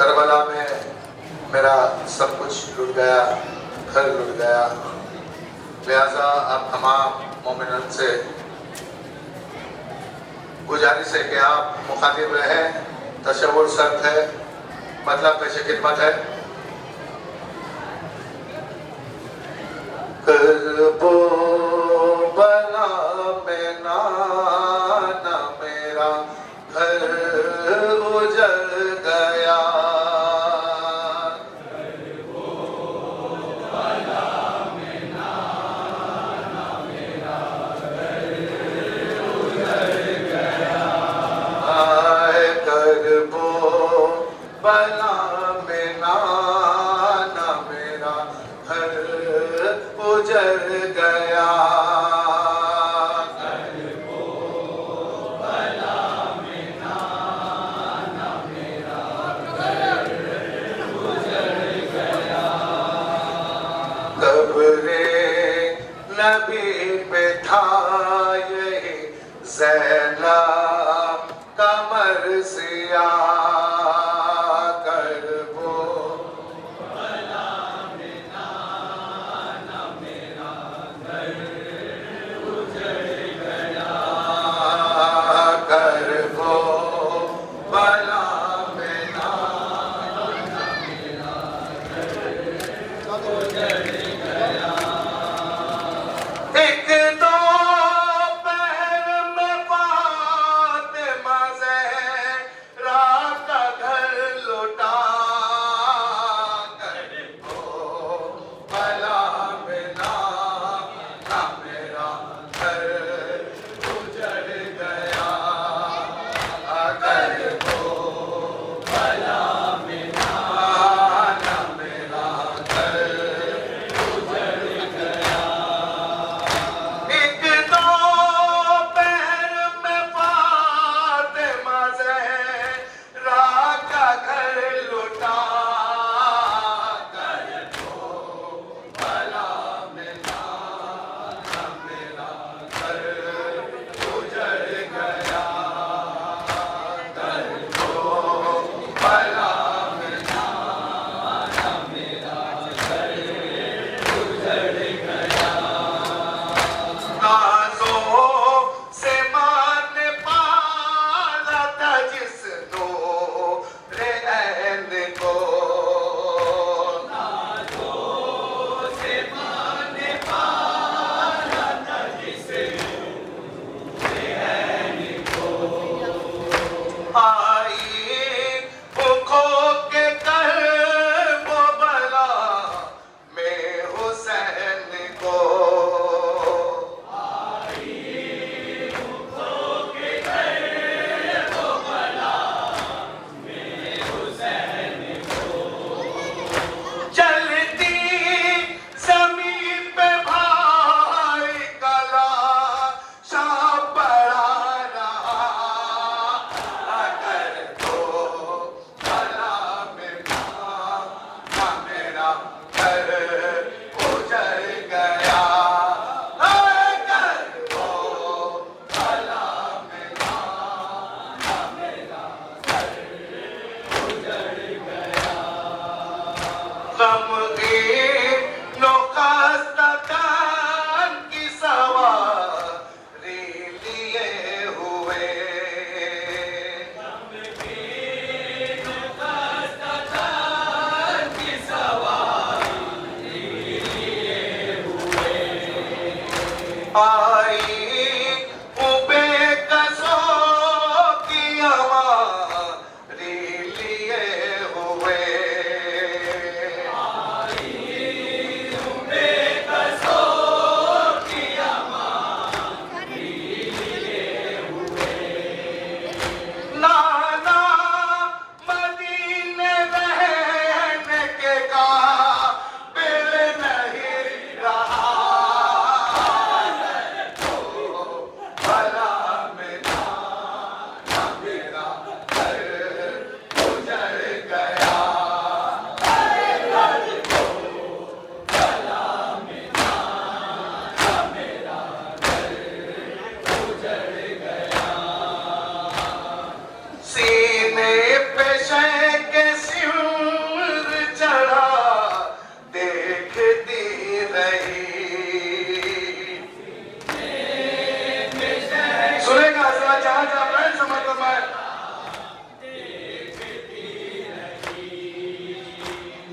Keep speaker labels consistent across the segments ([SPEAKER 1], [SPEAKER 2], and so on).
[SPEAKER 1] Karbala में मेरा सब कुछ लुट गया, घर लुट गया। लिहाजा आप तमाम मोमिनन से गुजारिश है कि आप मुखातिब रहें। तशव्वुर सख्त है, मतलब पेश खिदमत है। करबो बला में नाना मेरा घर उजड़ गया। बला में नाना मेरा घर उजड़ गया।
[SPEAKER 2] बला में नाना मेरा घर उजड़ गया।
[SPEAKER 1] कब्रे नबी पे था यही ज़ैनब कमर सिया। रात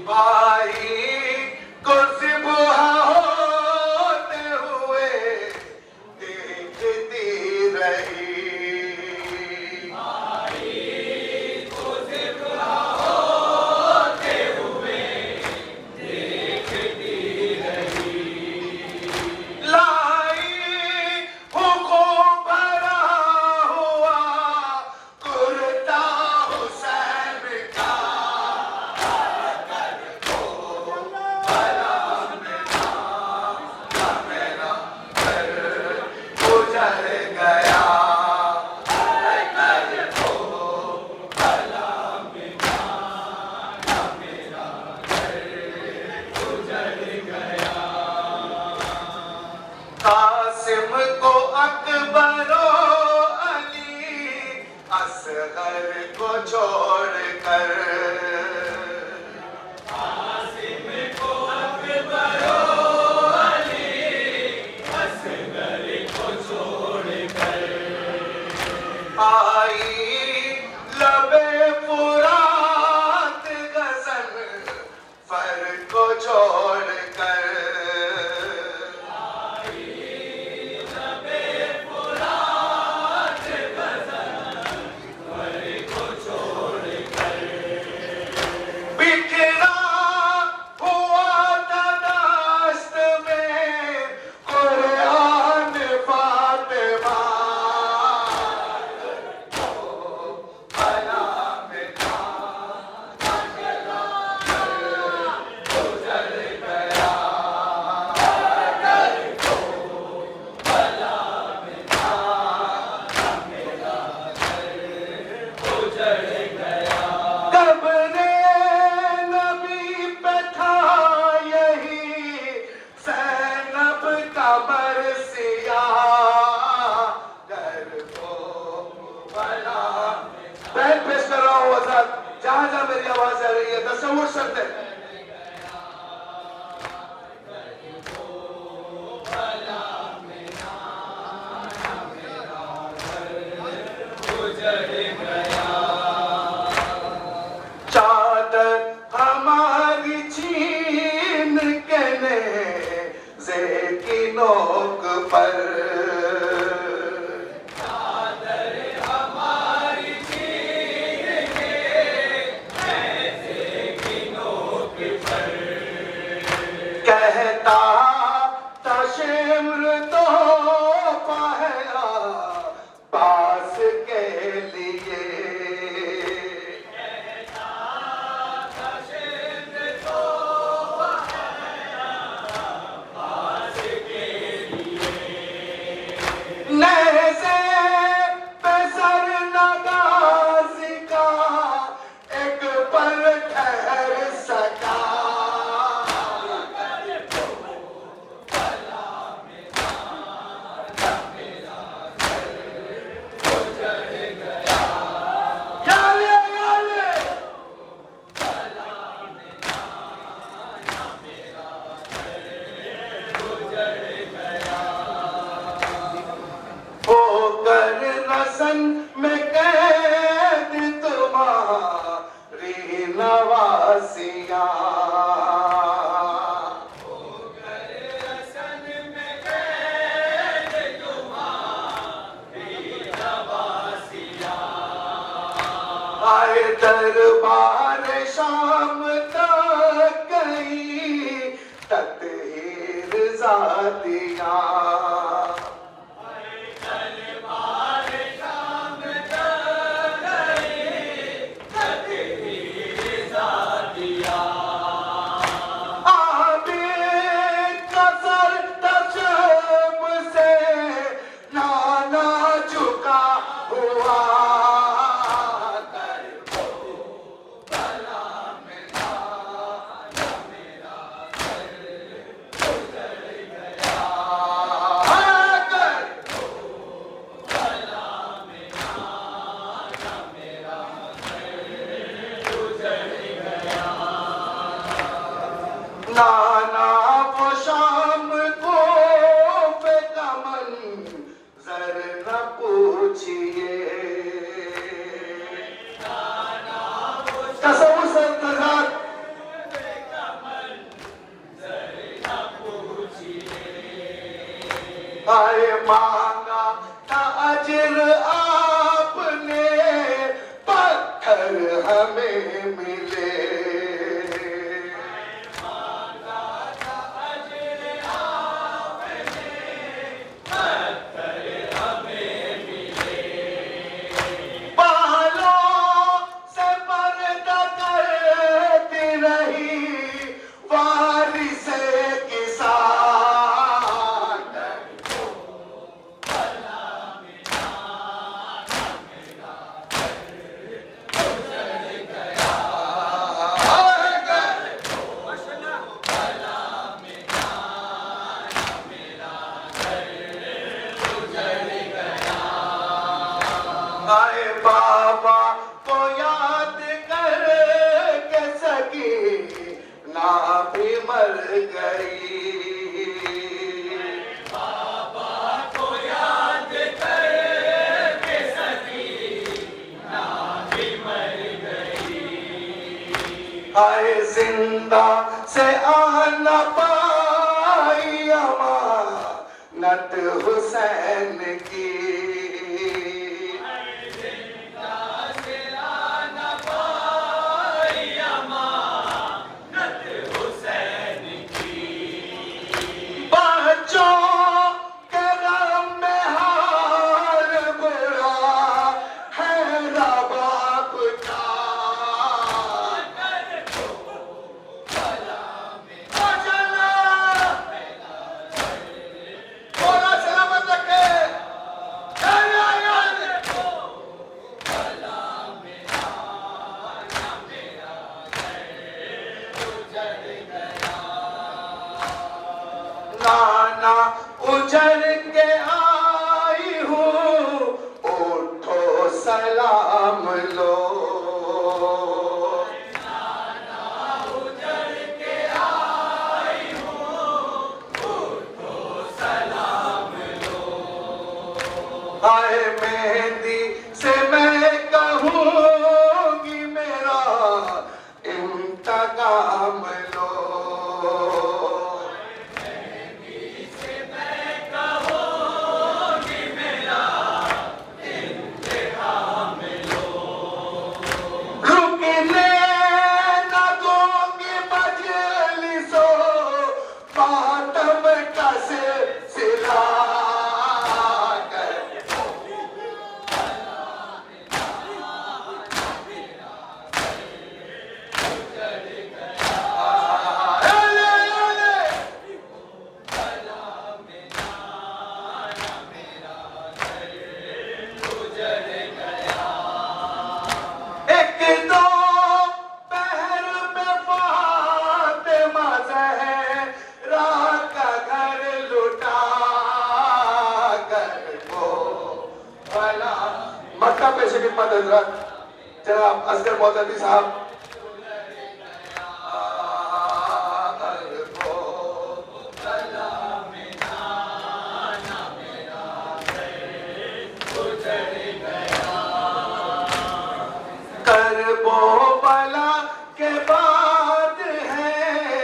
[SPEAKER 1] भाई को ज़िब्हा होते हुए देखती रही। लाई हुक्म भरा हुआ कुर्ता हुसैन का गुजर गया। कासिम को अकबरो अली असगर को छोड़कर आई लबे फुरात गजन फर को छोड़कर। बिखरा हुआ था दास्त में कुरान फातिमा। कब्रे नबी पे था यही ज़ैनब का मरसिया। घर को बना बैठ पेश कर रहा हूँ हज़रत, जहाँ जहाँ मेरी आवाज आ रही है तसव्वुर करते हैं। चादर हमारी छीन के नेज़े की नोक पर कहता था शेम्र तो पाया पास के लिए। नेज़े पे सर नगाज़ी का एक पल ठहर सका। याले याले होकर रसन में कैद तुम्हारी नवासियाँ। आए दरबार शाम तक गई तत्हीर ज़ातियाँ। आबिद का सर तशब से नाना झुका हुआ। नाना वो शाम को बेटा मंजर न पूछिए। तसव्वुर से तज़ाद हमें मिले। बालों से पर्दा करती रही वारिसे किसान। आए बाबा को याद कर के सकी ना भी मर गई।
[SPEAKER 2] बाबा को याद करके सकी ना भी मर गई।
[SPEAKER 1] आए जिंदा से आना पाई अमानत हुसैन की। बच्चों के गम में हाल बुरा है ना बाप का। बोला सलामत रखे। नाना उजड़ के आई हूँ उठो सलाम लो। आए मेहंदी से मैं कहूँगी मेरा इंतकाम लो। रुकने न दूंगी मजलिसो मातम का सिलसिला कर। एक दो पहर में फातिमा ज़हरा का घर लुटा कर वो भला। मक्का पेश खिदमत हज़रत जनाब असगर मौदवी साहब। करबो बला के बाद है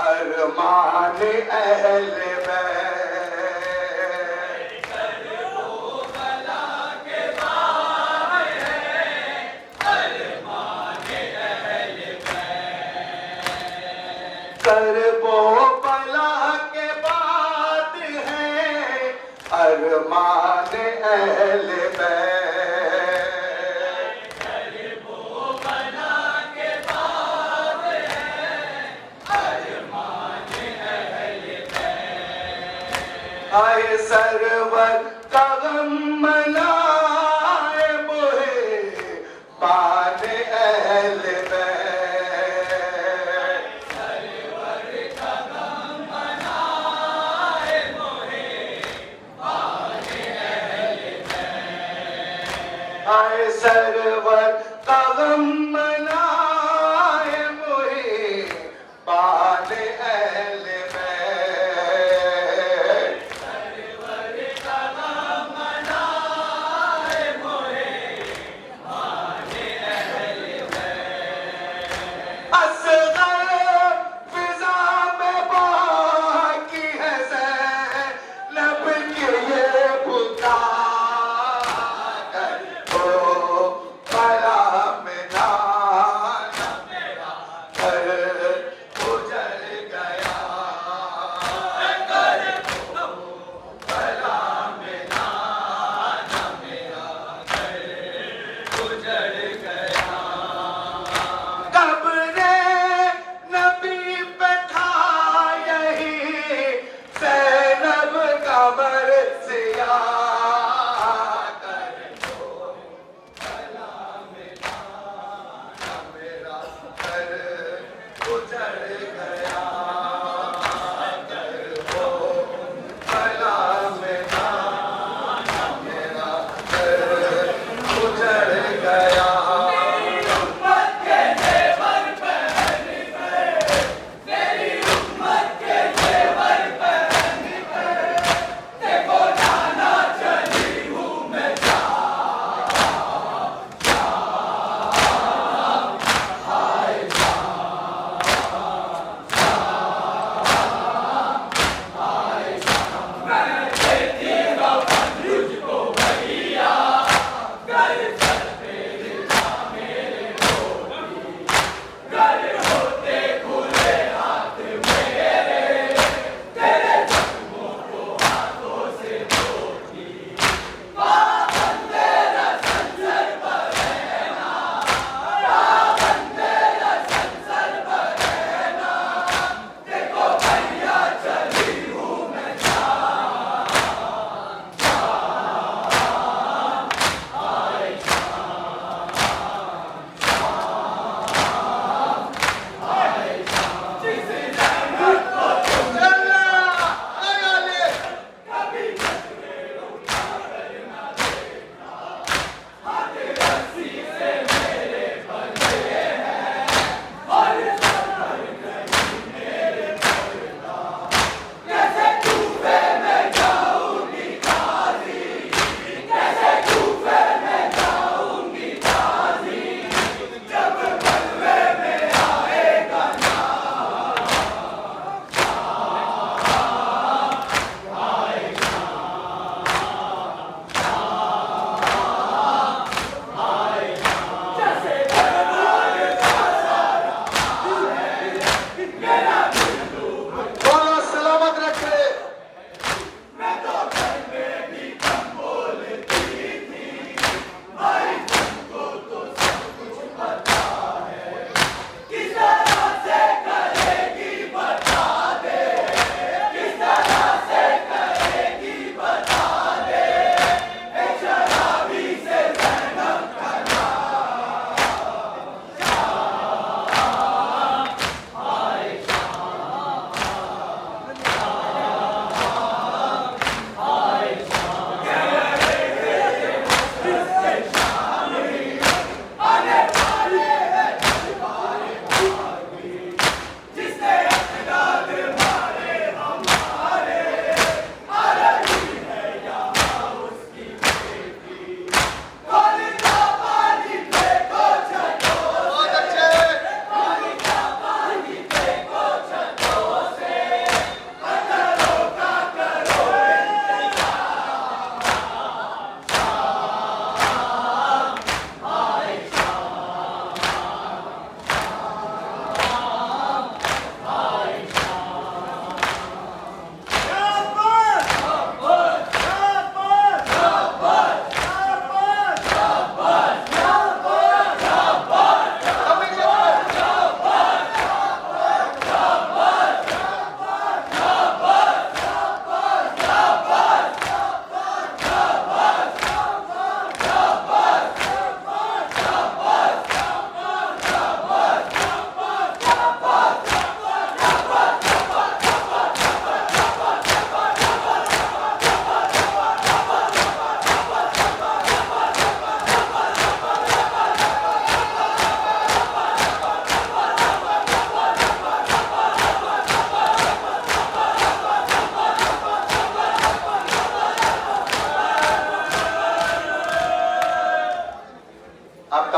[SPEAKER 1] अरमान अहले बैत।
[SPEAKER 2] करबो बला के बाद है अरमान अहले बैत।
[SPEAKER 1] करबो बला के बाद है अरमान अहले बैत। आए सरवर का गम मनाए मोहे पाने अहले बैत।
[SPEAKER 2] सरवर का गम मनाए मोहे पाने अहले बैत।
[SPEAKER 1] आए सरवर का गम मनाए मोहे पाने अहले बैत।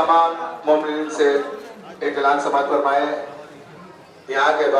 [SPEAKER 1] तमाम मोमिन से एक ऐलान समाअत फरमाए। यहाँ के